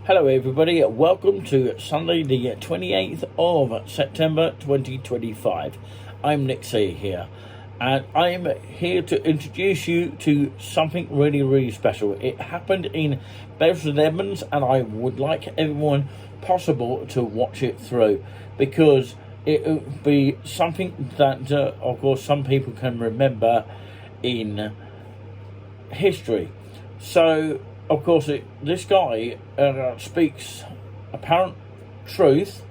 Hello everybody, welcome to Sunday the 28th of September 2025. I'm Nick C here, and I'm here to introduce you to something really special. It happened in Bury St Edmunds, and I would like everyone possible to watch it through, because it will be something that of course some people can remember in history. So of course, this guy speaks apparent truth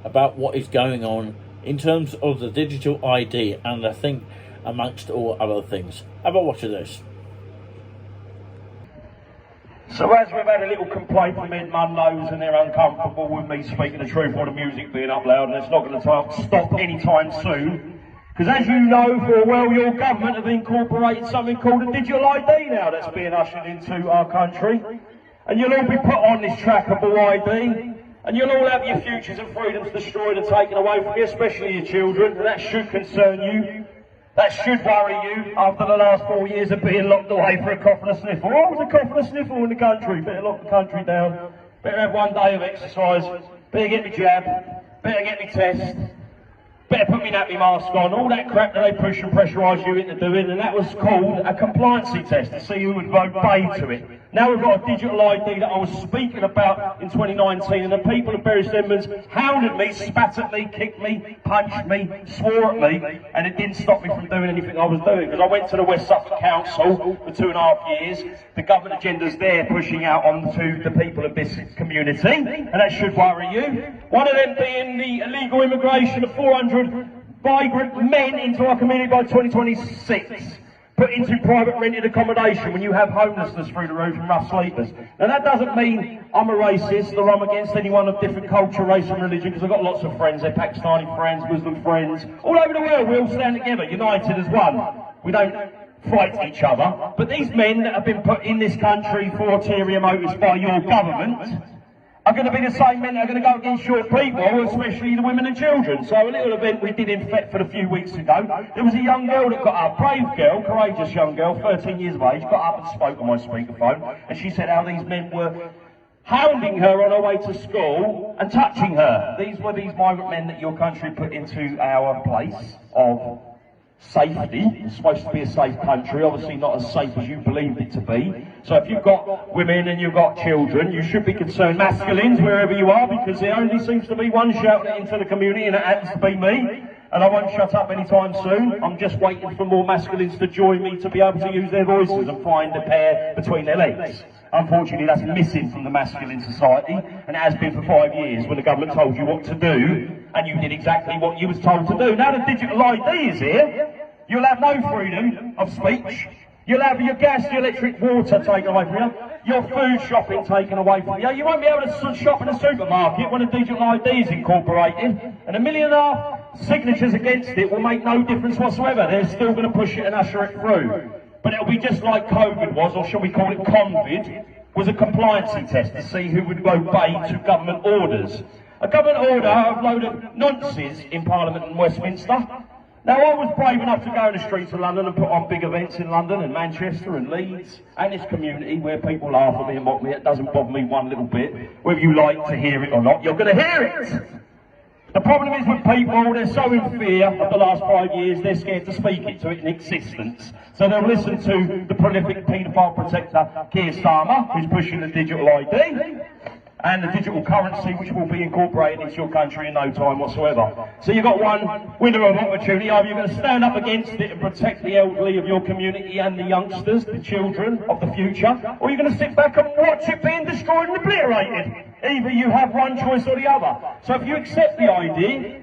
about what is going on in terms of the digital ID, and I think amongst all other things. Have a watch of this. So as we've had a little complaint from Mondays and they're uncomfortable with me speaking the truth or the music being up loud, and it's not going to stop anytime soon. Because as you know full well, your government have incorporated something called a digital ID now that's being ushered into our country. And you'll all be put on this trackable ID, and you'll all have your futures and freedoms destroyed and taken away from you, especially your children, and that should concern you. That should worry you after the last 4 years of being locked away for a cough and a sniffle. Oh, it was a cough and a sniffle in the country. Better lock the country down. Better have 1 day of exercise. Better get me jab. Better get me test. Better put me nappy mask on, all that crap that they push and pressurise you into doing, and that was called a compliancy test to see who would obey to it. Now we've got a digital ID that I was speaking about in 2019, and the people of Bury St Edmunds hounded me, spat at me, kicked me, punched me, swore at me, and it didn't stop me from doing anything I was doing, because I went to the West Suffolk Council for 2.5 years. The government agenda's there pushing out onto the people of this community, and that should worry you. One of them being the illegal immigration of 400 migrant men into our community by 2026, put into private rented accommodation when you have homelessness through the roof and rough sleepers. Now that doesn't mean I'm a racist or I'm against anyone of different culture, race and religion, because I've got lots of friends. They're Pakistani friends, Muslim friends, all over the world. We all stand together, united as one. We don't fight each other. But these men that have been put in this country for ulterior motives by your government are going to be the same men that are going to go against your people, especially the women and children. So a little event we did in Thetford a few weeks ago, there was a young girl that got up, brave girl, courageous young girl, 13 years of age, got up and spoke on my speakerphone, and she said how these men were hounding her on her way to school and touching her. These were these migrant men that your country put into our place of safety. It's supposed to be a safe country, obviously not as safe as you believed it to be. So if you've got women and you've got children, you should be concerned, masculines, wherever you are, because there only seems to be one shouting it into the community, and it happens to be me. And I won't shut up anytime soon. I'm just waiting for more masculines to join me to be able to use their voices and find the pair between their legs. Unfortunately, that's missing from the masculine society, and it has been for 5 years, when the government told you what to do, and you did exactly what you was told to do. Now the digital ID is here, you'll have no freedom of speech. You'll have your gas, your electric, water taken away from you, your food shopping taken away from you. You won't be able to shop in a supermarket when a digital ID is incorporated, and 1.5 million signatures against it will make no difference whatsoever. They're still going to push it and usher it through. But it'll be just like COVID was, or shall we call it COVID, was a compliancy test to see who would obey to government orders. A government order of a load of nonsense in Parliament in Westminster. Now I was brave enough to go in the streets of London and put on big events in London and Manchester and Leeds and this community where people laugh at me and mock me. It doesn't bother me one little bit. Whether you like to hear it or not, you're going to hear it. The problem is with people, they're so in fear of the last 5 years, they're scared to speak it to it in existence. So they'll listen to the prolific paedophile protector, Keir Starmer, who's pushing the digital ID, and the digital currency, which will be incorporated into your country in no time whatsoever. So you've got one window of opportunity. Either you're going to stand up against it and protect the elderly of your community and the youngsters, the children of the future, or you're going to sit back and watch it being destroyed and obliterated. Either you have one choice or the other. So if you accept the idea,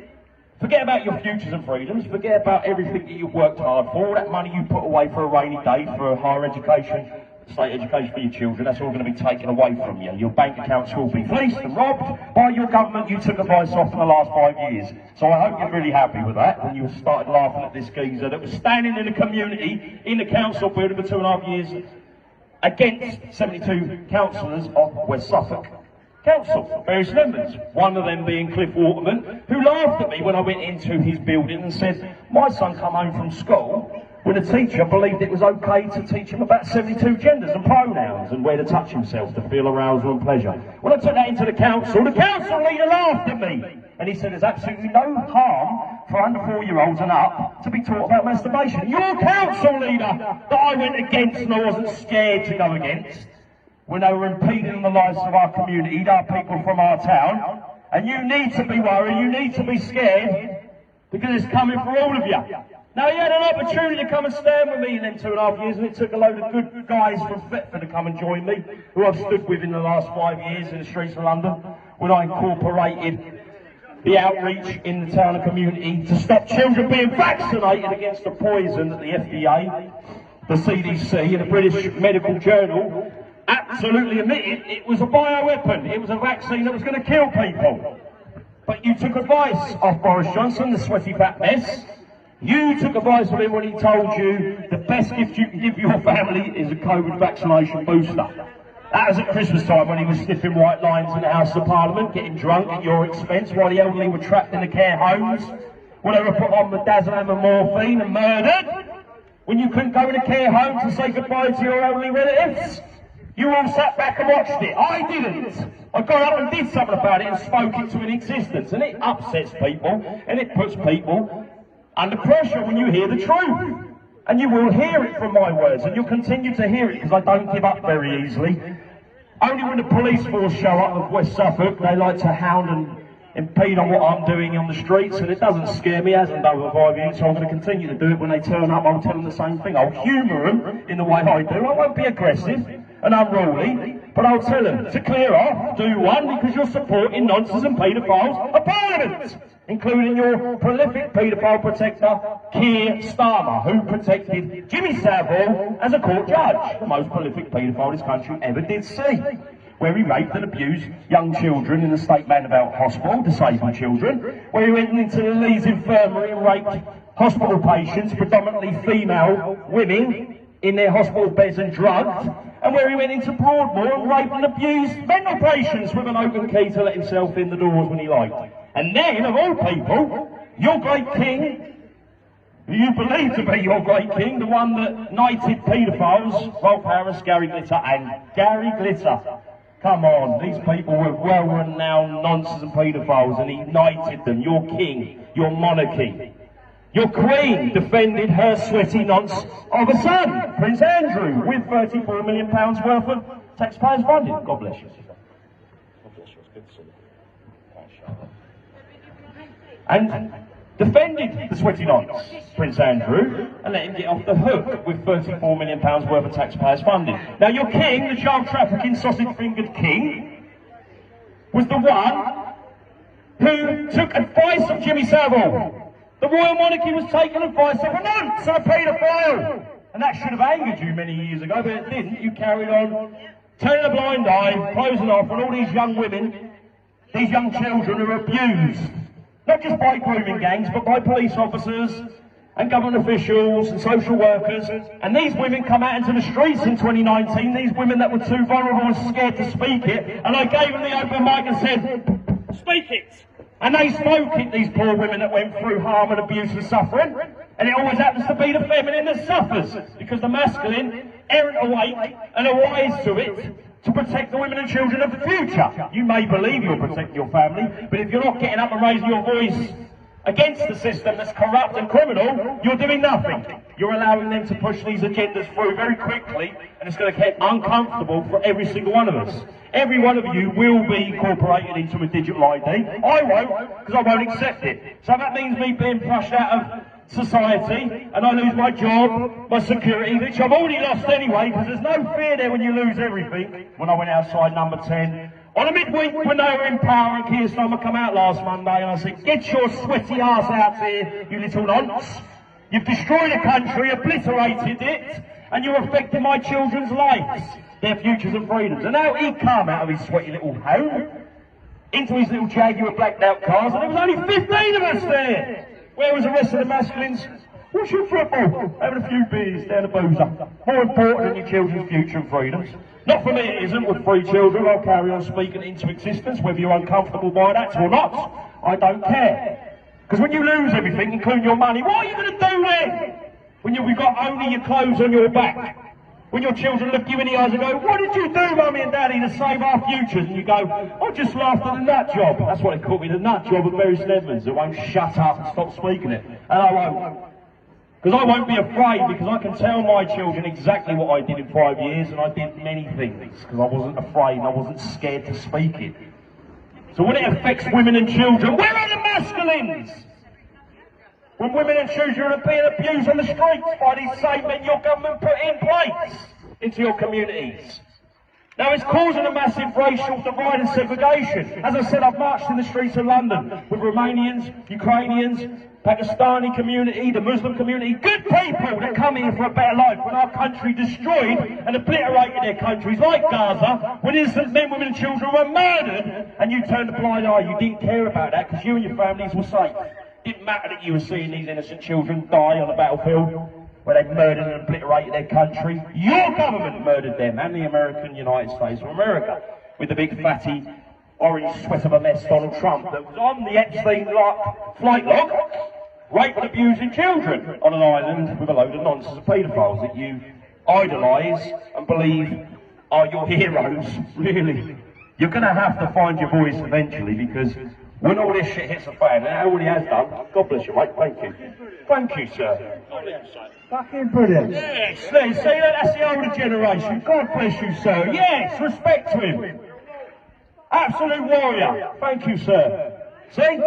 forget about your futures and freedoms, forget about everything that you've worked hard for, all that money you put away for a rainy day, for higher education, state education for your children, that's all going to be taken away from you. Your bank accounts will be fleeced and robbed by your government you took advice off in the last 5 years. So I hope you're really happy with that, when you started laughing at this geezer that was standing in the community, in the council building for 2.5 years, against 72 councillors of West Suffolk Council, Bury St Edmunds, one of them being Cliff Waterman, who laughed at me when I went into his building and said, my son come home from school when the teacher believed it was okay to teach him about 72 genders and pronouns and where to touch himself to feel arousal and pleasure. When I took that into the council leader laughed at me. And he said there's absolutely no harm for under 4-year-olds and up to be taught about masturbation. Your council leader that I went against and I wasn't scared to go against, when they were impeding the lives of our community, our people from our town. And you need to be worried, you need to be scared, because it's coming for all of you. Now, he had an opportunity to come and stand with me in them 2.5 years, and it took a load of good guys from Thetford to come and join me, who I've stood with in the last 5 years in the streets of London, when I incorporated the outreach in the town and community to stop children being vaccinated against the poison that the FDA, the CDC and the British Medical Journal absolutely admitted it was a bioweapon. It was a vaccine that was going to kill people. But you took advice off Boris Johnson, the sweaty fat mess. You took advice from him when he told you the best gift you can give your family is a COVID vaccination booster. That was at Christmas time when he was sniffing white lines in the House of Parliament, getting drunk at your expense while the elderly were trapped in the care homes, when they were put on midazolam and morphine and murdered, when you couldn't go in a care home to say goodbye to your elderly relatives. You all sat back and watched it. I didn't. I got up and did something about it and spoke it to an existence, and it upsets people and it puts people under pressure when you hear the truth. And you will hear it from my words, and you'll continue to hear it because I don't give up very easily. Only when the police force show up of West Suffolk, they like to hound and impede on what I'm doing on the streets, and it doesn't scare me, it hasn't done for 5 years, so I'm going to continue to do it. When they turn up, I'll tell them the same thing. I'll humour them in the way I do. I won't be aggressive and unruly, but I'll tell them to clear off, do one, because you're supporting nonsense and paedophiles at Parliament, including your prolific paedophile protector, Keir Starmer, who protected Jimmy Savile as a court judge, the most prolific paedophile this country ever did see, where he raped and abused young children in the State Mandeville Hospital, disabled children, where he went into the Leeds Infirmary and raped hospital patients, predominantly female women, in their hospital beds and drugged, and where he went into Broadmoor and raped and abused mental patients with an open key to let himself in the doors when he liked. And then, of all people, your great king, who you believe to be your great king, the one that knighted paedophiles, Rolf Harris, Gary Glitter, and Gary Glitter. Come on, these people were well-renowned nonsense and paedophiles, and he knighted them. Your king, your monarchy. Your Queen defended her sweaty nonce of a son, Prince Andrew, with £34 million worth of taxpayers' funding. God bless you. God bless you. It's good to see you. And defended the sweaty nonce, Prince Andrew, and let him get off the hook with £34 million worth of taxpayers' funding. Now, your king, the child trafficking, sausage-fingered king, was the one who took advice of Jimmy Savile. The royal monarchy was taking advice of a nonce and a paedophile. And that should have angered you many years ago, but it didn't. You carried on turning a blind eye, closing off on all these young women, these young children who are abused. Not just by grooming gangs, but by police officers and government officials and social workers. And these women come out into the streets in 2019, these women that were too vulnerable and scared to speak it. And I gave them the open mic and said, speak it. And they spoke it, these poor women that went through harm and abuse and suffering. And it always happens to be the feminine that suffers, because the masculine aren't awake and are wise to it to protect the women and children of the future. You may believe you're protecting your family, but if you're not getting up and raising your voice against the system that's corrupt and criminal, you're doing nothing. You're allowing them to push these agendas through very quickly, and it's going to get uncomfortable for every single one of us. Every one of you will be incorporated into a digital ID. I won't, because I won't accept it. So that means me being pushed out of society, and I lose my job, my security, which I've already lost anyway, because there's no fear there when you lose everything. When I went outside number 10, on a midweek when they were in power, and Keir Starmer come out last Monday, and I said, get your sweaty arse out here, you little nonce. You've destroyed the country, obliterated it, and you're affecting my children's lives, their futures and freedoms. And now he come out of his sweaty little home, into his little Jaguar blacked out cars, and there was only 15 of us there. Where was the rest of the masculines? What's your football? Having a few beers down the boozer. More important than your children's future and freedoms. Not for me it isn't. With 3 children, I'll carry on speaking into existence, whether you're uncomfortable by that or not. I don't care. Because when you lose everything, including your money, what are you going to do then? When you've got only your clothes on your back. When your children look you in the eyes and go, what did you do, Mummy and Daddy, to save our futures? And you go, I just laughed at the nut job. That's what they call me, the nut job at Bury St Edmunds. That won't shut up and stop speaking it. And I won't. Because I won't be afraid, because I can tell my children exactly what I did in 5 years, and I did many things, because I wasn't afraid and I wasn't scared to speak it. So when it affects women and children, where are the masculines? When women and children are being abused on the streets by these same men your government put in place into your communities. Now it's causing a massive racial divide and segregation. As I said, I've marched in the streets of London with Romanians, Ukrainians, Pakistani community, the Muslim community, good people that come here for a better life when our country destroyed and obliterated their countries like Gaza, when innocent men, women and children were murdered, and you turned a blind eye. You didn't care about that because you and your families were safe. It didn't matter that you were seeing these innocent children die on the battlefield where they murdered and obliterated their country. Your government murdered them, and the American United States of America, with the big fatty orange sweat of a mess Donald Trump that was on the Epstein flight log, raping and abusing children on an island with a load of nonsense of paedophiles that you idolise and believe are your heroes. Really, you're going to have to find your voice eventually, because when all this shit hits the fan, and it already has done, God bless you, mate, thank you. Thank you, sir. Fucking brilliant. Yes, see, that's the older generation. God bless you, sir. Yes, respect to him. Absolute warrior. Thank you, sir. See?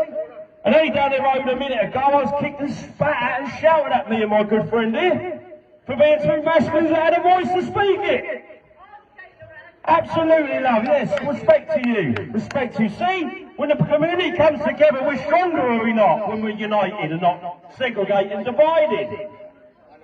And he down the road a minute ago, I was kicked and spat at and shouted at me and my good friend here for being two masculines that had a voice to speak it. Absolutely, love. Yes, respect to you. Respect to you. See? When the community comes together, we're stronger, are we not? When we're united and not segregated and divided.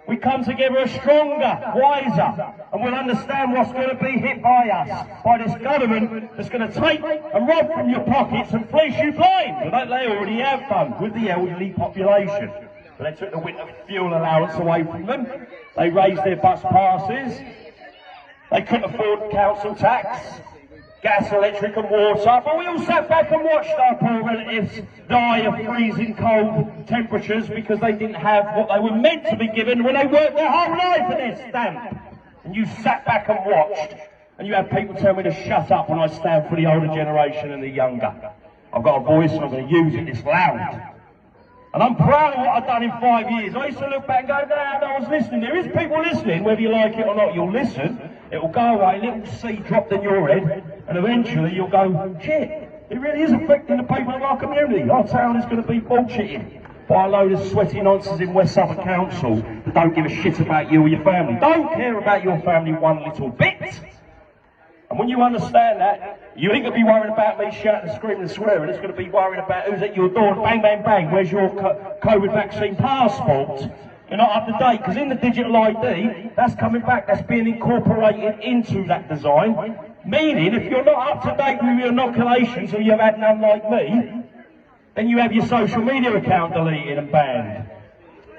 We come together as stronger, wiser, and we'll understand what's going to be hit by us, by this government that's going to take and rob from your pockets and fleece you blind. But they already have done with the elderly population. But they took the winter fuel allowance away from them. They raised their bus passes. They couldn't afford council tax, gas, electric and water, but we all sat back and watched our poor relatives die of freezing cold temperatures because they didn't have what they were meant to be given when they worked their whole life for their stamp. And you sat back and watched, and you had people tell me to shut up when I stand for the older generation and the younger. I've got a voice and I'm going to use it, it's loud. And I'm proud of what I've done in 5 years. I used to look back and go, no one's listening. There is people listening, whether you like it or not, you'll listen. It will go away, a little seed dropped in your head, and eventually you'll go, shit, it really is affecting the people of our community. Our town is going to be bullshitted by a load of sweaty nonsense in West Suffolk Council that don't give a shit about you or your family. Don't care about your family one little bit. And when you understand that, you ain't going to be worried about me shouting and screaming and swearing. It's going to be worried about who's at your door and bang, bang, bang, where's your COVID vaccine passport? You're not up to date, because in the digital ID, that's coming back, that's being incorporated into that design. Meaning, if you're not up to date with your inoculations, or you've had none like me, then you have your social media account deleted and banned.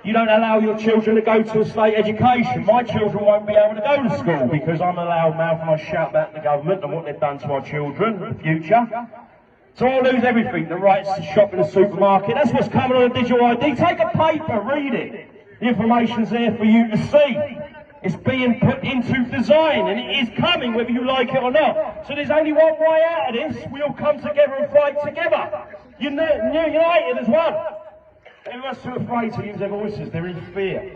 You don't allow your children to go to a state education. My children won't be able to go to school because I'm a loud mouth and I shout about the government and what they've done to our children in the future. So I'll lose everything, the rights to shop in a supermarket. That's what's coming on a digital ID. Take a paper, read it. The information's there for you to see. It's being put into design and it is coming whether you like it or not. So there's only one way out of this. We all come together and fight together. United as one. Everyone's too afraid to use their voices, they're in fear.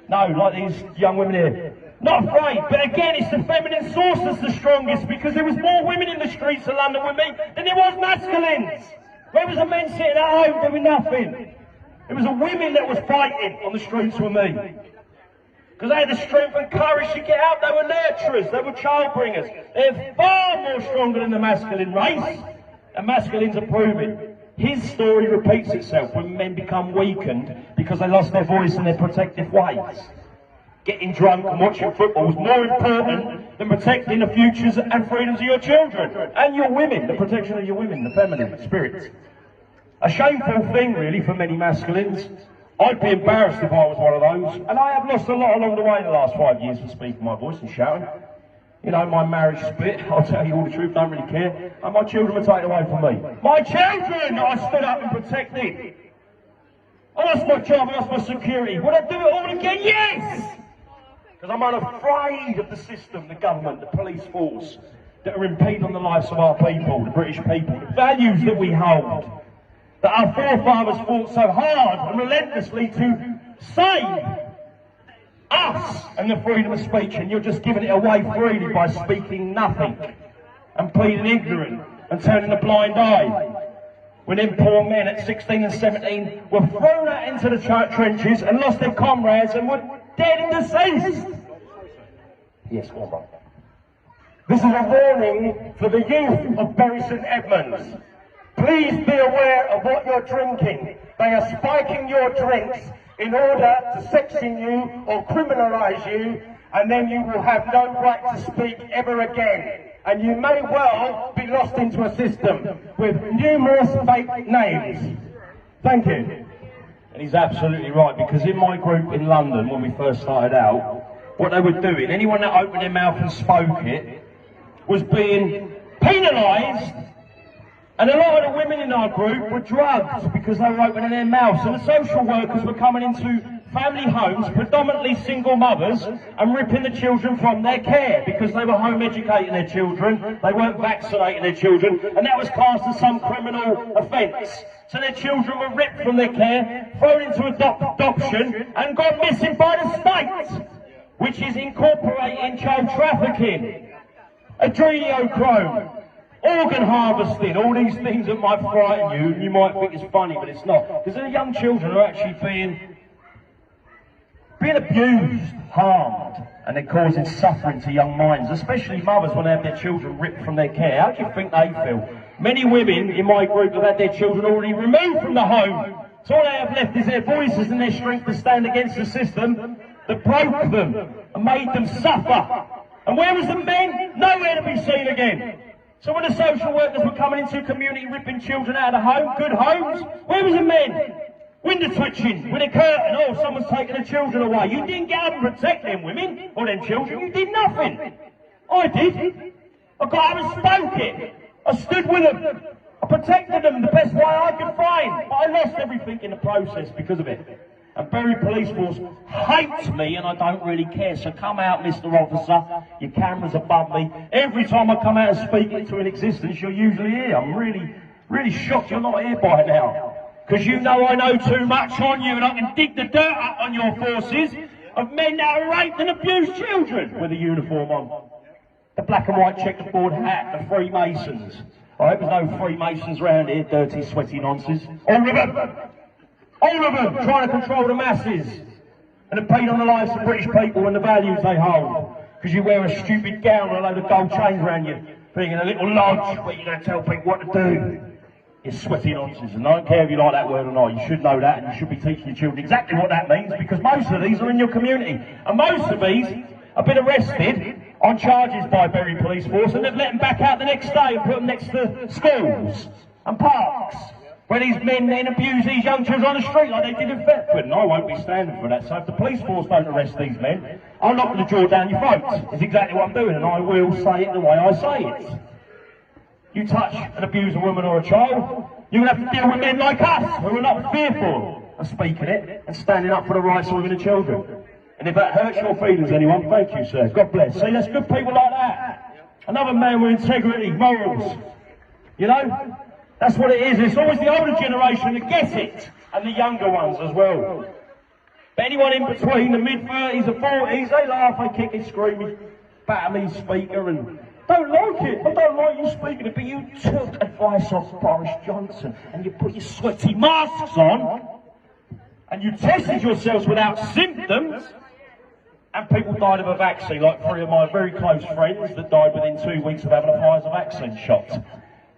No, like these young women here. Not afraid, but again, it's the feminine source that's the strongest, because there was more women in the streets of London with me than there was masculines. Where was the men sitting at home doing nothing? It was the women that was fighting on the streets with me. Because they had the strength and courage to get out, they were nurturers, they were child bringers. They're far more stronger than the masculine race, and masculines are proving. His story repeats itself when men become weakened because they lost their voice and their protective ways. Getting drunk and watching football is more important than protecting the futures and freedoms of your children and your women, the protection of your women, the feminine spirits. A shameful thing, really, for many masculines. I'd be embarrassed if I was one of those, and I have lost a lot along the way in the last 5 years for speaking my voice and shouting. You know, my marriage split, I'll tell you all the truth, don't really care. And my children were taken away from me. My children I stood up and protected. I lost my job, I lost my security. Would I do it all again? Yes! Because I'm unafraid of the system, the government, the police force that are impeding on the lives of our people, the British people, the values that we hold, that our forefathers fought so hard and relentlessly to save us and the freedom of speech, and you're just giving it away freely by speaking nothing and pleading ignorant and turning a blind eye. When them poor men at 16 and 17 were thrown out into the trenches and lost their comrades and were dead and deceased. Yes, go on, bro. This is a warning for the youth of Bury St Edmunds. Please be aware of what you're drinking. They are spiking your drinks in order to section you or criminalise you, and then you will have no right to speak ever again. And you may well be lost into a system with numerous fake names. Thank you. And he's absolutely right, because in my group in London, when we first started out, what they were doing, anyone that opened their mouth and spoke it, was being penalised. And a lot of the women in our group were drugged because they were opening their mouths. And the social workers were coming into family homes, predominantly single mothers, and ripping the children from their care because they were home educating their children, they weren't vaccinating their children, and that was classed as some criminal offence. So their children were ripped from their care, thrown into adoption, and gone missing by the state, which is incorporating child trafficking, adrenochrome, organ harvesting, all these things that might frighten you, and you might think it's funny, but it's not. Because the young children are actually being abused, harmed, and they're causing suffering to young minds, especially mothers when they have their children ripped from their care. How do you think they feel? Many women in my group have had their children already removed from the home, so all they have left is their voices and their strength to stand against the system that broke them and made them suffer. And where was the men? Nowhere to be seen again. So when the social workers were coming into a community ripping children out of the home, good homes, where was the men? Window twitching with a curtain, oh, someone's taking the children away. You didn't get up and protect them women or them children, you did nothing. I did. I got up and spoke it. I stood with them. I protected them the best way I could find. But I lost everything in the process because of it. And Bury Police Force hates me, and I don't really care. So come out, Mr. Officer. Your camera's above me. Every time I come out and speak into an existence, you're usually here. I'm really shocked you're not here by now. Because you know I know too much on you, and I can dig the dirt up on your forces of men that have raped and abused children with a uniform on. The black and white checkerboard hat, the Freemasons. I hope there's no Freemasons around here, dirty, sweaty nonsense. All of them! All of them trying to control the masses and impede on the lives of British people and the values they hold. Because you wear a stupid gown and a load of gold chains around you, being in a little lodge where you're going to tell people what to do. It's sweaty nonsense, and I don't care if you like that word or not, you should know that, and you should be teaching your children exactly what that means, because most of these are in your community. And most of these have been arrested on charges by Bury Police Force, and they've let them back out the next day and put them next to schools and parks, where these men then abuse these young children on the street like they did in Thetford, and I won't be standing for that. So if the police force don't arrest these men, I'm not going to draw down your throats. It's exactly what I'm doing, and I will say it the way I say it. You touch and abuse a woman or a child, you're going to have to deal with men like us, who are not fearful of speaking it and standing up for the rights of women and children. And if that hurts your feelings, anyone, thank you, sir. God bless. See, there's good people like that. Another man with integrity, morals. You know? That's what it is. It's always the older generation that gets it, and the younger ones as well. But anyone in between, the mid-30s or 40s, they laugh, they kick, they scream, they batter me speaker, and don't like it. I don't like you speaking it, but you took advice off Boris Johnson, and you put your sweaty masks on, and you tested yourselves without symptoms, and people died of a vaccine, like 3 of my very close friends that died within 2 weeks of having a Pfizer vaccine shot.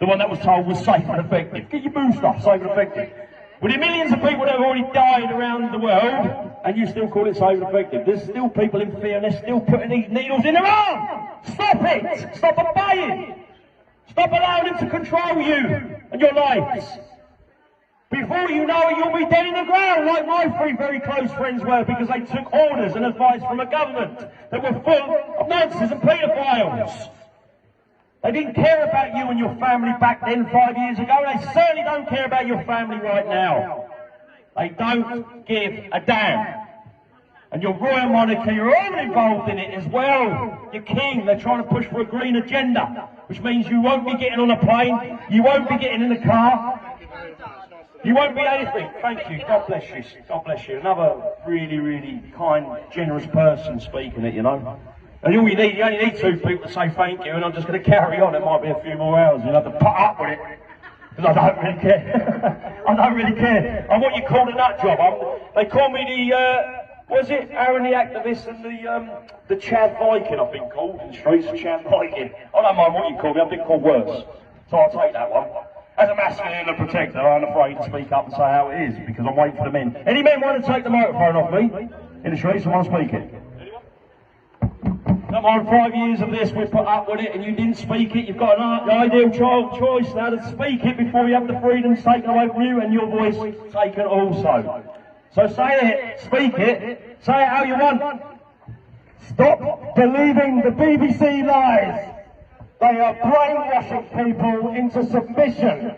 The one that was told was safe and effective. Get your booster, safe and effective. With the millions of people that have already died around the world, and you still call it safe and effective. There's still people in fear, and they're still putting these needles in their arm. Stop it! Stop obeying! Stop allowing them to control you and your lives. Before you know it, you'll be dead in the ground, like my 3 very close friends were, because they took orders and advice from a government that were full of nonsense and paedophiles. They didn't care about you and your family back then 5 years ago, and they certainly don't care about your family right now. They don't give a damn. And your royal monarchy are all involved in it as well. Your king, they're trying to push for a green agenda, which means you won't be getting on a plane, you won't be getting in a car, you won't be anything. Thank you, God bless you, God bless you. Another really, really kind, generous person speaking it, you know. And all you only need two people to say thank you, and I'm just going to carry on. It might be a few more hours, you'll have to put up with it. Because I don't really care. I don't really care. I'm what you call a nut job. They call me the, was it Aaron the activist and the Chad Viking I've been called in the streets, Chad Viking. I don't mind what you call me, I've been called worse. So I'll take that one. As a masculine and a protector, I'm afraid to speak up and say how it is, because I'm waiting for the men. Any men want to take the microphone off me in the streets and want to speak it? Come on, 5 years of this, we put up with it and you didn't speak it. You've got an ideal child choice now to speak it before you have the freedoms taken away from you and your voice taken also. So say it, speak it, say it how you want. Stop believing the BBC lies. They are brainwashing people into submission.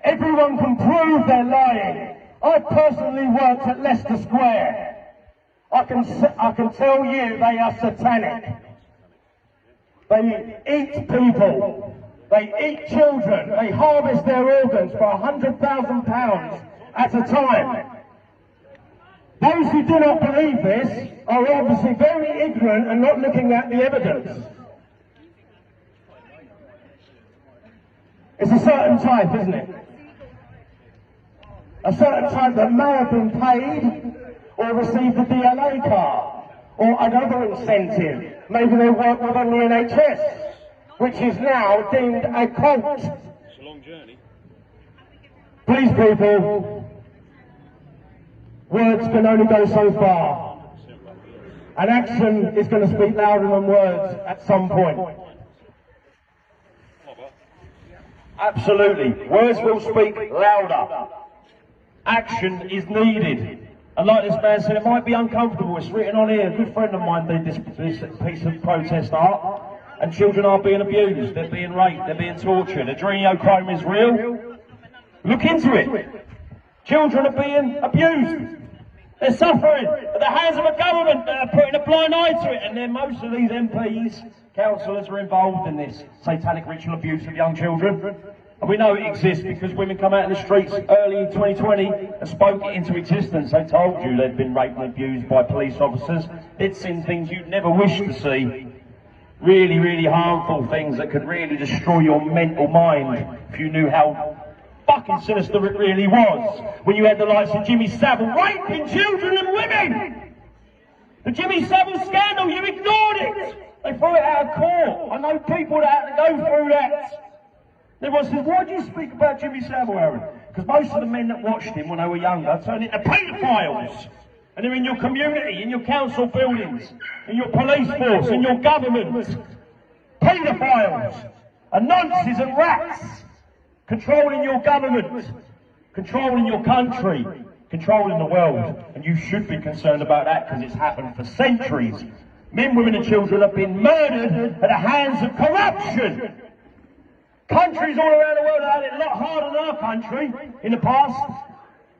Everyone can prove they're lying. I personally worked at Leicester Square. I can tell you they are satanic. They eat people. They eat children. They harvest their organs for £100,000 at a time. Those who do not believe this are obviously very ignorant and not looking at the evidence. It's a certain type, isn't it? A certain type that may have been paid or received a DLA card or another incentive. Maybe they work within the NHS, which is now deemed a cult. It's a long journey. Please, people, words can only go so far, and action is going to speak louder than words at some point. Absolutely. Words will speak louder. Action is needed. And like this man said, it might be uncomfortable. It's written on here. A good friend of mine did this piece of protest art. And children are being abused. They're being raped. They're being tortured. Adrenochrome is real. Look into it. Children are being abused. They're suffering at the hands of a government that are putting a blind eye to it. And then most of these MPs, councillors are involved in this satanic ritual abuse of young children. And we know it exists because women come out in the streets early in 2020 and spoke it into existence. They told you they'd been raped and abused by police officers. They'd seen things you'd never wish to see. Really, really harmful things that could really destroy your mental mind if you knew how fucking sinister it really was. When you had the likes of Jimmy Savile raping children and women. The Jimmy Savile scandal, you ignored it. They threw it out of court. I know people that had to go through that. Everyone says, why do you speak about Jimmy Savile, Aaron? Because most of the men that watched him when they were younger turned into paedophiles. And they're in your community, in your council buildings, in your police force, in your government. Paedophiles and nonces and rats. Controlling your government. Controlling your country. Controlling the world. And you should be concerned about that because it's happened for centuries. Men, women and children have been murdered at the hands of corruption. Countries all around the world have had it a lot harder than our country in the past.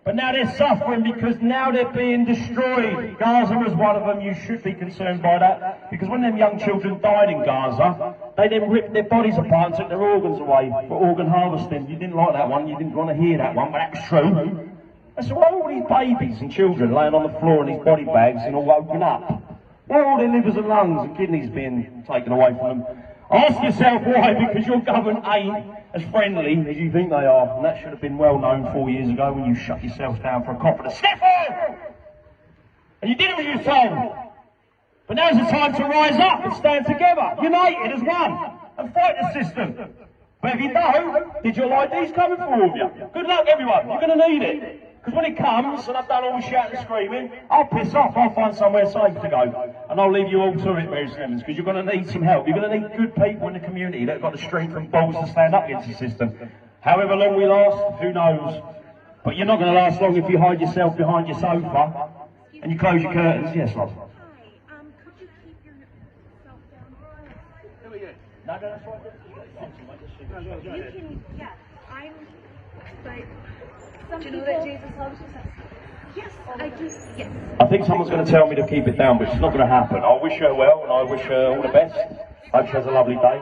But now they're suffering because now they're being destroyed. Gaza was one of them. You should be concerned by that. Because when them young children died in Gaza, they then ripped their bodies apart and took their organs away for organ harvesting. You didn't like that one. You didn't want to hear that one, but that was true. And so why are all these babies and children laying on the floor in these body bags and all woken up? Why are all their livers and lungs and kidneys being taken away from them? Ask yourself why, because your government ain't as friendly as you think they are. And that should have been well known 4 years ago when you shut yourselves down for a cough and a sniffle! And you did it with your soul. But now's the time to rise up and stand together, united as one, and fight the system. But if you don't, did your IDs coming for you? Good luck, everyone. You're going to need it. Because when it comes, and I've done all the shouting and screaming, I'll piss off, I'll find somewhere safe to go. And I'll leave you all to it, Bury St Edmunds, because you're going to need some help. You're going to need good people in the community that have got the strength and balls to stand up against the system. However long we last, who knows? But you're not going to last long if you hide yourself behind your sofa and you close your curtains. Yes, love. Hi, could you keep yourself down? No, that's right. You can, yes, I'm But some Do you know people, that Jesus loves you? yes, I do, yes. I think someone's going to tell me to keep it down, but it's not going to happen. I wish her well, and I wish her all the best. Hope she has a lovely day.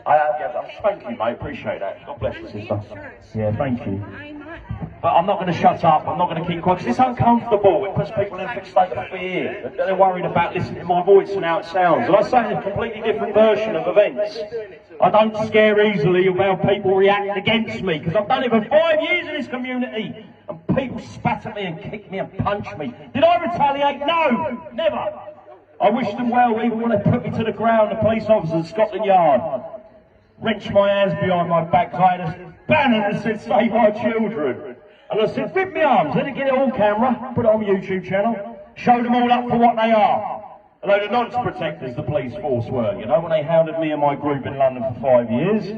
I have, yeah, thank you, mate. Appreciate that. God bless you, sister. Yeah, thank you. I'm not. But I'm not going to shut up. I'm not going to keep quiet, because it's uncomfortable. It puts people in a fixed state of fear. They're worried about listening to my voice and how it sounds. And I say in a completely different version of events. I don't scare easily about people reacting against me, because I've done it for 5 years in this community. And people spat at me and kicked me and punched me. Did I retaliate? No, never. I wish them well, even when they put me to the ground, the police officers at Scotland Yard wrenched my hands behind my back, because I had a banner that said, "Save our children." And I said, "Rip my arms, let it get it on camera, put it on my YouTube channel, show them all up for what they are." A load of nonce protectors, the police force were, you know, when they hounded me and my group in London for 5 years.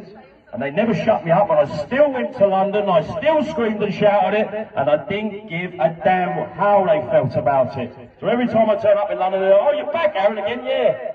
And they never shut me up, and I still went to London, I still screamed and shouted it, and I didn't give a damn how they felt about it. So every time I turn up in London, they're like, "Oh, you're back, Aaron, again?" Yeah.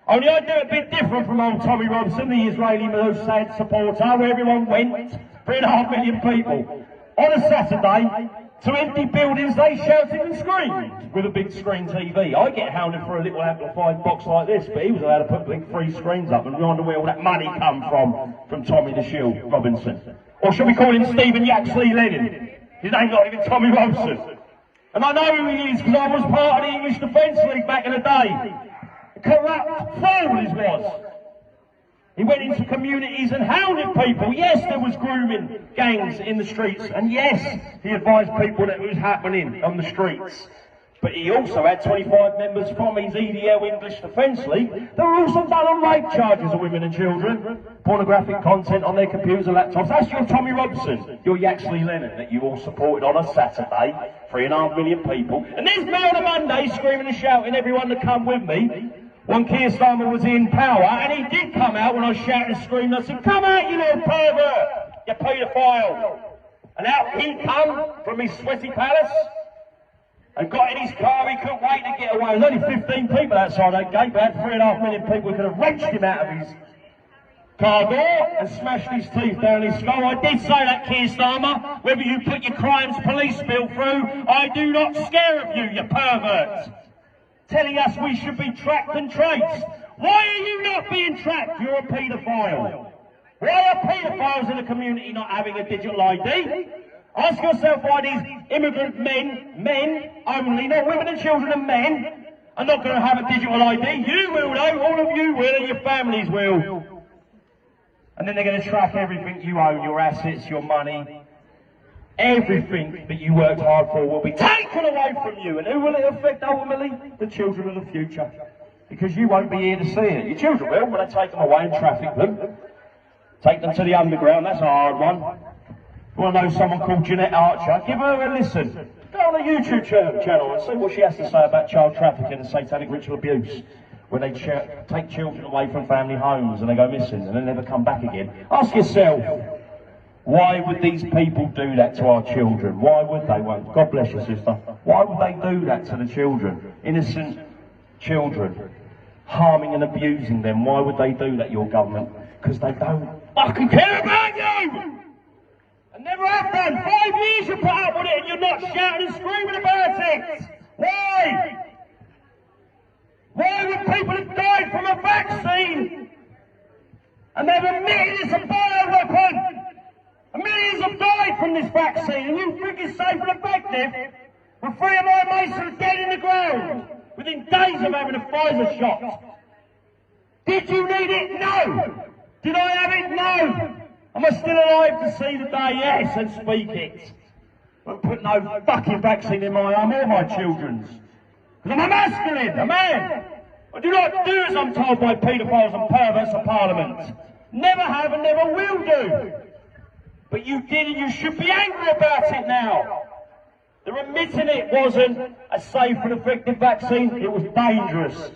Only I do it a bit different from old Tommy Robson, the Israeli Mossad supporter, where everyone went, 3.5 million people. On a Saturday, to empty buildings, they shouted and screamed with a big screen TV. I get hounded for a little amplified box like this, but he was allowed to put big 3 screens up, and we wonder where all that money come from Tommy the Shield Robinson. Or should we call him Stephen Yaxley Lennon? His name's not even Tommy Robson. And I know who he is, because I was part of the English Defence League back in the day. Corrupt fool he was. He went into communities and hounded people. Yes, there was grooming gangs in the streets, and yes, he advised people that it was happening on the streets. But he also had 25 members from his EDL English Defence League that were also done on rape charges of women and children, pornographic content on their computers and laptops. That's your Tommy Robson, your Yaxley Lennon that you all supported on a Saturday, 3.5 million people. And there's me on a Monday screaming and shouting everyone to come with me. When Keir Starmer was in power, and he did come out when I shouted and screamed, I said, "Come out, you little pervert, you paedophile." And out he come from his sweaty palace and got in his car. He couldn't wait to get away. There was only 15 people outside that gate, but 3.5 million people could have wrenched him out of his car door and smashed his teeth down his skull. I did say that, Keir Starmer, whether you put your crimes police bill through, I do not scare of you, you pervert. Telling us we should be tracked and traced. Why are you not being tracked? You're a paedophile. Why are paedophiles in the community not having a digital ID? Ask yourself why these immigrant men only, not women and children and men, are not going to have a digital ID. You will though, all of you will, and your families will. And then they're going to track everything you own, your assets, your money. Everything that you worked hard for will be taken away from you. And who will it affect ultimately? The children of the future. Because you won't be here to see it. Your children will, when they take them away and traffic them. Take them to the underground, that's a hard one. You want to know someone called Jeanette Archer? Give her a listen. Go on the YouTube channel and see what she has to say about child trafficking and satanic ritual abuse. When they take children away from family homes and they go missing and they never come back again. Ask yourself, why would these people do that to our children? Why would they? Well, God bless you, sister. Why would they do that to the children? Innocent children. Harming and abusing them. Why would they do that, your government? Because they don't fucking care about you! And never have done. 5 years you put up with it and you're not shouting and screaming about it! Why? Why would people have died from a vaccine and they've admitted it's a bioweapon? Millions have died from this vaccine, and you think it's safe and effective? Well, 3 of my mates are dead in the ground within days of having a Pfizer shot. Did you need it? No. Did I have it? No. Am I still alive to see the day? Yes, and speak it. I won't put no fucking vaccine in my arm or my children's. Because I'm a masculine, a man. I do not do as I'm told by paedophiles and perverts of Parliament. Never have and never will do. But you did, and you should be angry about it now. They're admitting it wasn't a safe and effective vaccine. It was dangerous.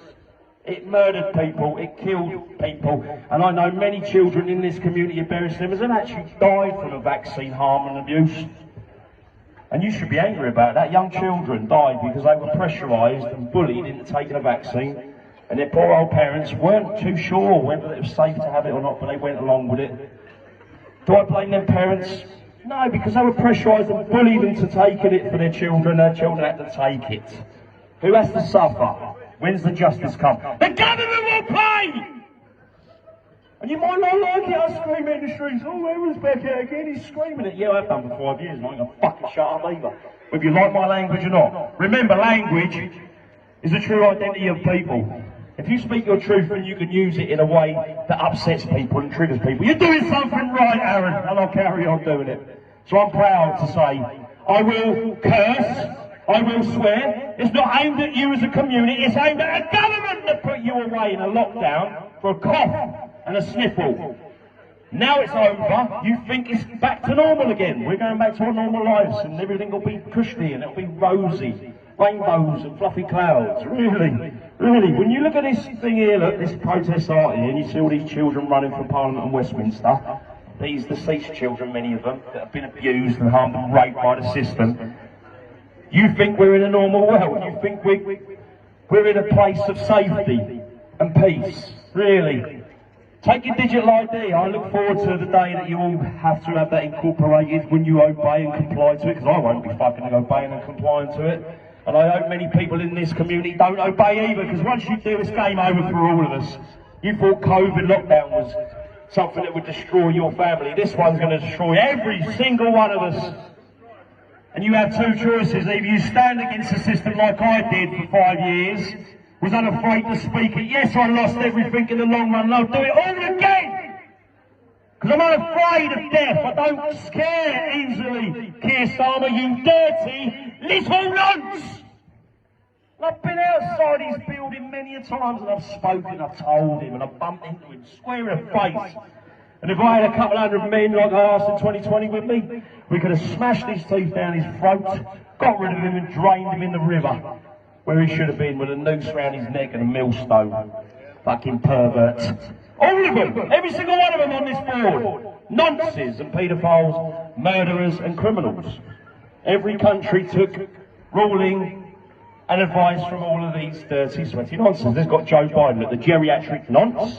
It murdered people. It killed people. And I know many children in this community of Bury St Edmunds have actually died from a vaccine harm and abuse. And you should be angry about that. Young children died because they were pressurised and bullied into taking a vaccine. And their poor old parents weren't too sure whether it was safe to have it or not, but they went along with it. Do I blame them parents? No, because they were pressurised and bullied into taking it for their children had to take it. Who has to suffer? When's the justice come? The government will pay! And you might not like it, I scream in the streets, oh, everyone's back out again, he's screaming it. Yeah, I've done for 5 years, and I ain't gonna fucking shut up either. Whether you like my language or not. Remember, language is the true identity of people. If you speak your truth and you can use it in a way that upsets people and triggers people, you're doing something right, Aaron, and I'll carry on doing it. So I'm proud to say, I will curse, I will swear. It's not aimed at you as a community, it's aimed at a government that put you away in a lockdown for a cough and a sniffle. Now it's over, you think it's back to normal again. We're going back to our normal lives and everything will be cushy and it'll be rosy. Rainbows and fluffy clouds, really, really. When you look at this thing here, look, this protest art here, and you see all these children running from Parliament and Westminster, these deceased children, many of them, that have been abused and harmed and raped by the system, you think we're in a normal world, you think we're in a place of safety and peace, really. Take your digital ID. I look forward to the day that you all have to have that incorporated when you obey and comply to it, because I won't be fucking obeying and complying to it. And I hope many people in this community don't obey either, because once you do, it's game over for all of us. You thought COVID lockdown was something that would destroy your family. This one's going to destroy every single one of us. And you have two choices. Either you stand against the system like I did for 5 years, was unafraid to speak it. Yes, I lost everything in the long run, and I'll do it all again. Because I'm unafraid of death. I don't scare easily, Keir Starmer, you dirty little nonce. I've been outside his building many a times and I've spoken, I've told him, and I've bumped into him, square in the face. And if I had a couple hundred men like I asked in 2020 with me, we could have smashed his teeth down his throat, got rid of him and drained him in the river, where he should have been with a noose round his neck and a millstone. Fucking perverts. All of them, every single one of them on this board. Nonces and paedophiles, murderers and criminals. Every country took ruling and advice from all of these dirty, sweaty nonsense. There's got Joe Biden at the geriatric nonce.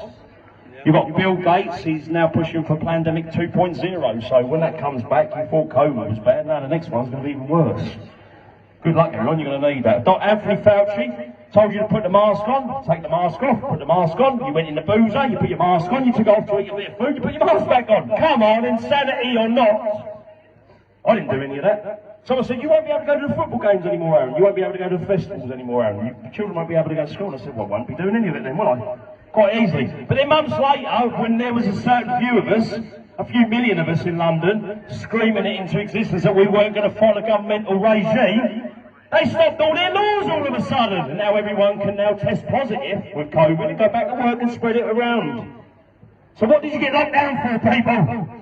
You've got Bill Gates, he's now pushing for pandemic 2.0. So when that comes back, you thought COVID was bad, now the next one's going to be even worse. Good luck, everyone, you're going to need that. Dr. Anthony Fauci told you to put the mask on, take the mask off, put the mask on. You went in the boozer, you put your mask on, you took it off to eat a bit of food, you put your mask back on. Come on, insanity or not. I didn't do any of that. Someone said, you won't be able to go to the football games anymore, Aaron. You won't be able to go to the festivals anymore, Aaron. Your children won't be able to go to school. And I said, well, I won't be doing any of it then, will I? Quite easily. But then months later, when there was a certain few of us, a few million of us in London, screaming it into existence that we weren't going to follow governmental regime, they stopped all their laws all of a sudden. And now everyone can now test positive with COVID and go back to work and spread it around. So what did you get locked down for, people?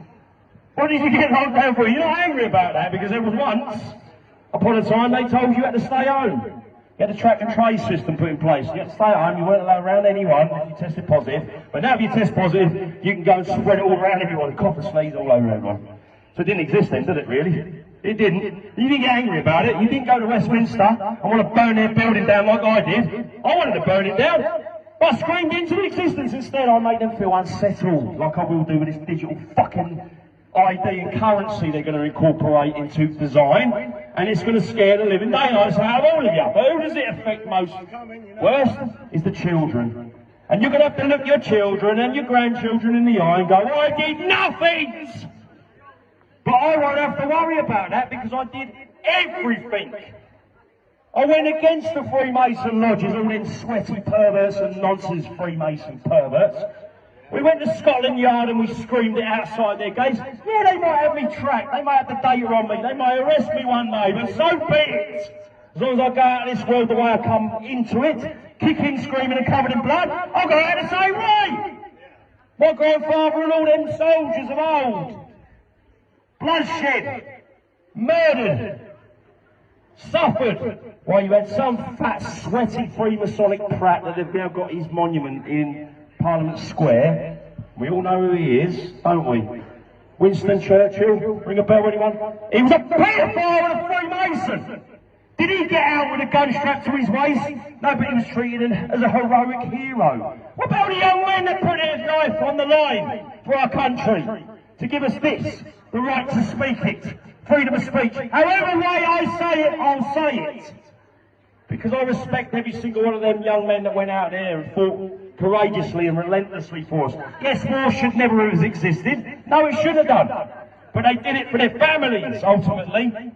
What did you get locked down for? You're not angry about that, because there was once upon a time they told you had to stay home. You had a track and trace system put in place. You had to stay at home, you weren't allowed around anyone if you tested positive. But now if you test positive, you can go and spread it all around everyone, cough and sneeze all over everyone. So it didn't exist then, did it really? It didn't. You didn't get angry about it. You didn't go to Westminster and want to burn their building down like I did. I wanted to burn it down. But I screamed into existence instead. I made them feel unsettled, like I will do with this digital fucking ID and currency they're going to incorporate into design, and it's going to scare the living daylights out of all of you. But who does it affect most? Worst is the children. And you're going to have to look your children and your grandchildren in the eye and go, I did nothing! But I won't have to worry about that because I did everything. I went against the Freemason lodges, all them sweaty perverts and nonsense Freemason perverts. We went to Scotland Yard and we screamed it outside their gates. Yeah, they might have me tracked, they might have the data on me, they might arrest me one day, but so be it. As long as I go out of this world the way I come into it, kicking, screaming and covered in blood, I'll go out the same way. My grandfather and all them soldiers of old. Bloodshed, murdered, suffered. While you had some fat, sweaty Freemasonic prat that they've now got his monument in Parliament Square. We all know who he is, don't we? Winston Churchill, ring a bell anyone? He was a paedophile and a Freemason! Did he get out with a gun strapped to his waist? No, but he was treated as a heroic hero. What about the young man that put his life on the line for our country to give us this, the right to speak it, freedom of speech? However way I say it, I'll say it. Because I respect every single one of them young men that went out there and fought courageously and relentlessly for us. Yes, war should never have existed. No, it should have done. But they did it for their families, ultimately.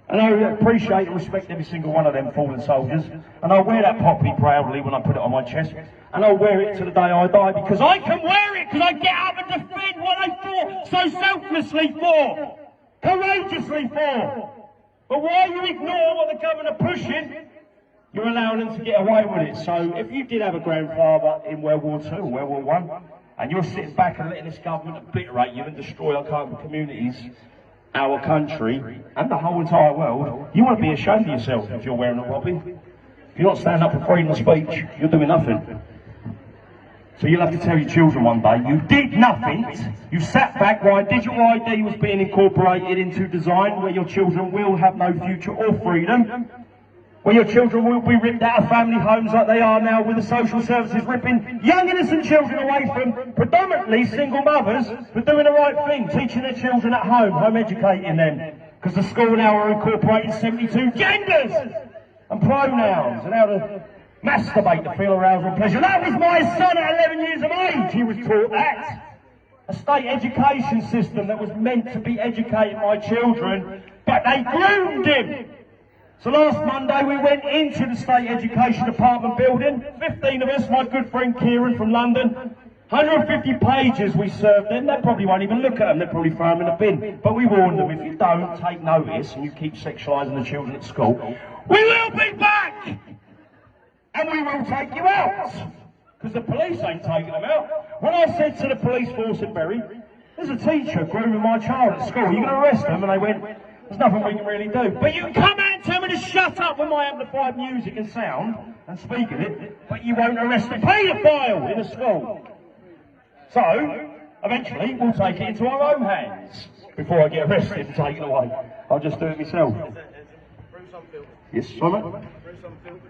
And I appreciate and respect every single one of them fallen soldiers. And I wear that poppy proudly when I put it on my chest. And I'll wear it to the day I die, because I can wear it, because I get up and defend what I fought so selflessly for, courageously for. But while you ignore what the government are pushing, you're allowing them to get away with it. So if you did have a grandfather in World War II or World War I, and you're sitting back and letting this government obliterate you and destroy our communities, our country, and the whole entire world, you want to be ashamed of yourself if you're wearing a poppy. If you're not standing up for freedom of speech, you're doing nothing. So you'll have to tell your children one day, you did nothing, you sat back while digital ID was being incorporated into design, where your children will have no future or freedom, where your children will be ripped out of family homes like they are now, with the social services ripping young innocent children away from predominantly single mothers for doing the right thing, teaching their children at home educating them, because the school now are incorporating 72 genders and pronouns and how to masturbate to feel arousal and pleasure. That was my son at 11 years of age. He was taught that. A state education system that was meant to be educating my children, but they groomed him. So last Monday we went into the State Education Department building, 15 of us, my good friend Kieran from London, 150 pages we served them. They probably won't even look at them, they'll probably throw them in a bin. But we warned them, if you don't take notice and you keep sexualising the children at school, we will be back! And we will take you out! Because the police ain't taking them out. When I said to the police force in Bury, there's a teacher grooming my child at school, are you going to arrest them? And they went, there's nothing we can really do. But you can come out and tell me to shut up with my amplified music and sound and speak of it, but you won't arrest a paedophile in a school. So, eventually, we'll take it into our own hands before I get arrested and taken away. I'll just do it myself. Yes, Simon?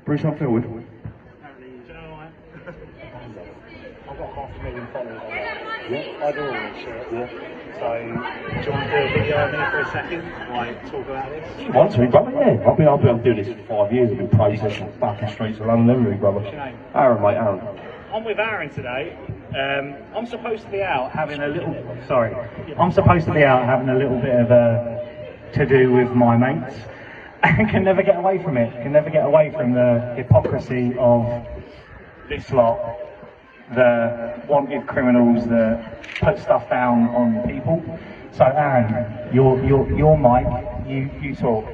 Bruce Unfilled. I've got 500,000 followers on that. Yeah, I do all this shit. Yeah. So, do you want to do a video of me for a second? Like, talk about this? If you want to, brother, yeah. I've been doing this for 5 years. I've been protesting fucking streets of London, everything, brother. What's your name? Aaron, mate, Aaron. I'm with Aaron today. I'm supposed to be out having a little... Sorry. I'm supposed to be out having a little bit of to-do with my mates. And can never get away from it. Can never get away from the hypocrisy of this lot. The wanted criminals that put stuff down on people. So Aaron, your mic, you talk.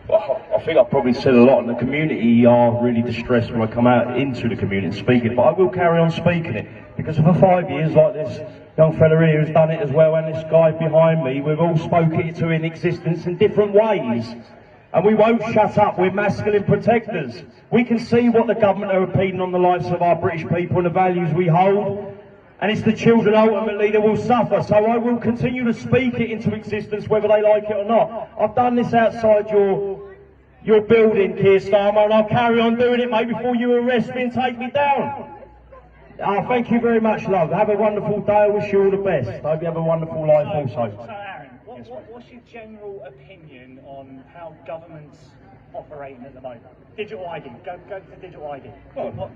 Well, I think I've probably said a lot, and the community are really distressed when I come out into the community and speak it, but I will carry on speaking it, because for 5 years, like this young fella here who's done it as well, and this guy behind me, we've all spoken it to in existence in different ways. And we won't shut up, we're masculine protectors. We can see what the government are impeding on the lives of our British people and the values we hold. And it's the children ultimately that will suffer. So I will continue to speak it into existence whether they like it or not. I've done this outside your building, Keir Starmer, and I'll carry on doing it, mate, before you arrest me and take me down. Thank you very much, love. Have a wonderful day. I wish you all the best. I hope you have a wonderful life also. So Aaron, what's your general opinion on how government's operating at the moment? Digital ID. Go to digital ID. Well,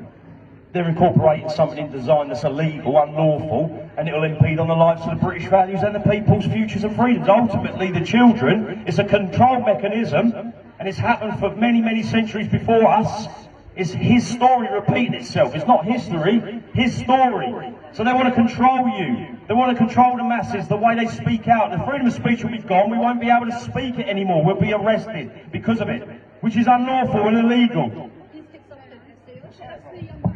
they're incorporating something in design that's illegal, unlawful, and it'll impede on the lives of the British values and the people's futures and freedoms. Ultimately, the children, it's a control mechanism, and it's happened for many, many centuries before us. It's his story repeating itself. It's not history, his story. So they want to control you. They want to control the masses, the way they speak out. The freedom of speech will be gone. We won't be able to speak it anymore. We'll be arrested because of it, which is unlawful and illegal.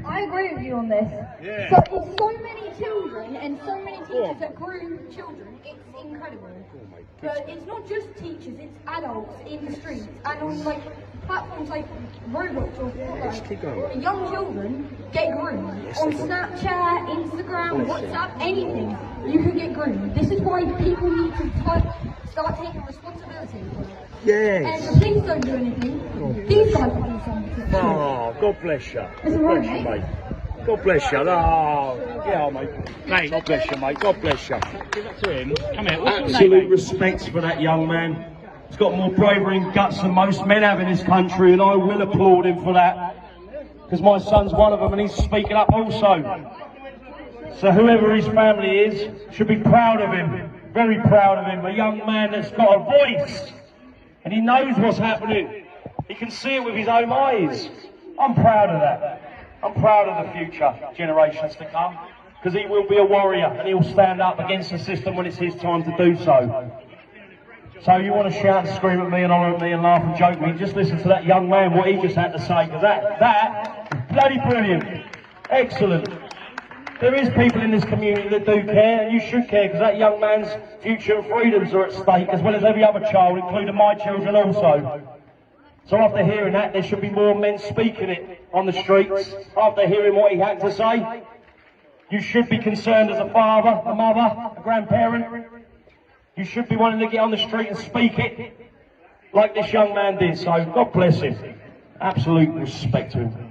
I agree with you on this. Yeah. So it's so many children and so many teachers that groom children, it's incredible. But it's not just teachers, it's adults in the streets and on like platforms like Roblox or Fortnite. Young children get groomed on Snapchat, Instagram, WhatsApp, anything. You can get groomed. This is why people need to start taking responsibility for it. Yes. And if the police don't do anything, these guys will do something. Oh, God bless you. It's God all right, bless you, mate. mate. God bless you. Oh, yeah, mate. God bless you, mate. God bless you. Give it to him. Come here. What's your name, Absolute mate? respect for that young man. He's got more bravery and guts than most men have in this country, and I will applaud him for that. Because my son's one of them, and he's speaking up also. So whoever his family is should be proud of him. Very proud of him. A young man that's got a voice, and he knows what's happening. He can see it with his own eyes. I'm proud of that. I'm proud of the future generations to come, because he will be a warrior and he'll stand up against the system when it's his time to do so. So you want to shout and scream at me and honour at me and laugh and joke me, just listen to that young man, what he just had to say, because that is bloody brilliant. Excellent. There is people in this community that do care, and you should care, because that young man's future and freedoms are at stake, as well as every other child, including my children also. So after hearing that, there should be more men speaking it on the streets. After hearing what he had to say, you should be concerned as a father, a mother, a grandparent. You should be wanting to get on the street and speak it like this young man did. So God bless him. Absolute respect to him.